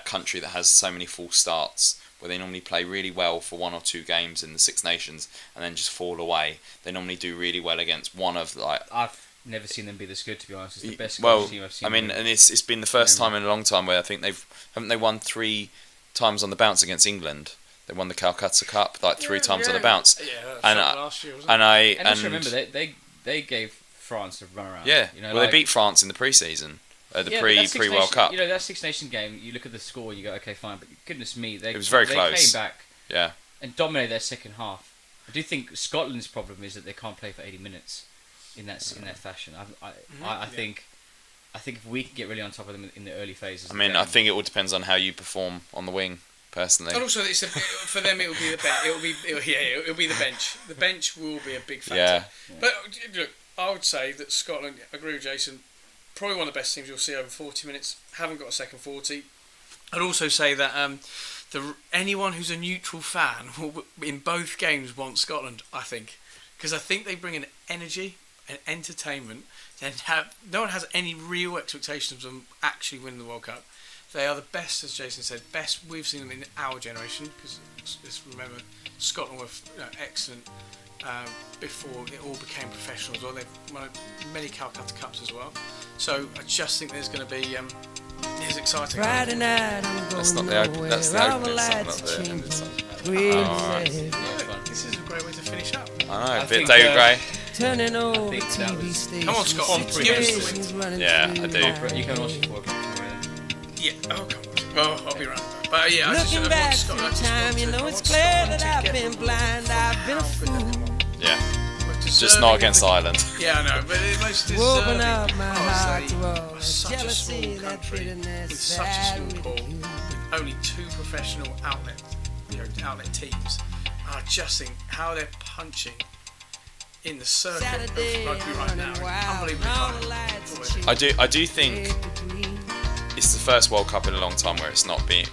country that has so many false starts where they normally play really well for 1 or 2 games in the Six Nations and then just fall away. They normally do really well against one of I've never seen them be this good, to be honest. It's the best team I've seen. I mean, and it's been the first time in a long time where I think haven't they won 3 times on the bounce against England. They won the Calcutta Cup 3 times on the bounce. Yeah, last year, wasn't it? And also remember they gave France a run around. Yeah, they beat France in the pre-season. Pre-World Cup. That Six Nation game, you look at the score and you go, okay, fine, but goodness me, it was very close. Came back and dominated their second half. I do think Scotland's problem is that they can't play for 80 minutes in that fashion. I think if we can get really on top of them in the early phases. I think it all depends on how you perform on the wing, personally. And also, for them, it'll be it'll be the bench. The bench will be a big factor. Yeah. But look, I would say that Scotland. I agree with Jason. Probably one of the best teams you'll see over 40 minutes. Haven't got a second 40. I'd also say that anyone who's a neutral fan will, in both games, want Scotland. I think because I think they bring an energy and entertainment. And no one has any real expectations of them actually winning the World Cup. They are the best, as Jason said, best we've seen them in our generation. Because let's remember, Scotland were excellent before it all became professional as well. They've won many Calcutta Cups as well. So I just think there's going to be it's exciting. That's not the opening. That's the opening song, not the ending song. This is a great way to finish up. I know, a bit David Gray. Turning over TV stations. Come on, Scotland, give us the win. Yeah, I do. You can watch it for Yeah, come on. Well, I'll be around. But yeah, looking back through time, it's clear that I've been blind, I've been a fool. Yeah. Just not against Ireland. Yeah, I know, but it most deserving. Such a small country with such a small pool, with only 2 professional outlet teams. And I just think how they're punching in the circuit of rugby right now is unbelievably. I do think it's the first World Cup in a long time where it's not been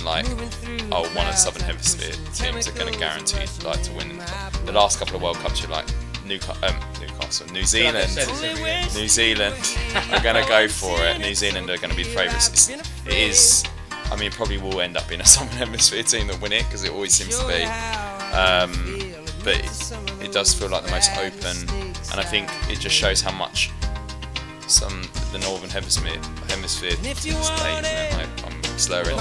like, one of the Southern Hemisphere teams are going to guarantee to win. The last couple of World Cups, you're like Newcastle, New Zealand are going to go for it. New Zealand are going to be the favourites. It is. It probably will end up being a Southern Hemisphere team that win it because it always seems to be. But it does feel like the most open, and I think it just shows how much the Northern Hemisphere teams play. I'm slurring.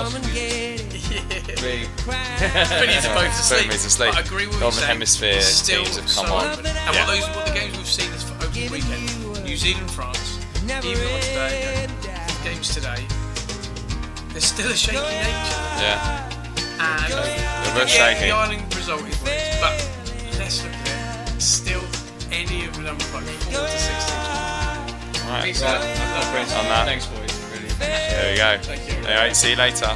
Really. Put me to sleep. I agree with Northern Hemisphere teams have come on. And what the games we've seen over the weekend, New Zealand, France, even on today, games today, there's still a shaky nature. Yeah. And the Ireland result is what it is, but let's look at it. Still, any of the number 4 to 16. Right. On that. Thanks, boys. Really. There we go. Thank you. All right. See you later.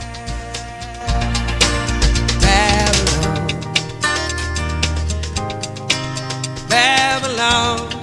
Babylon.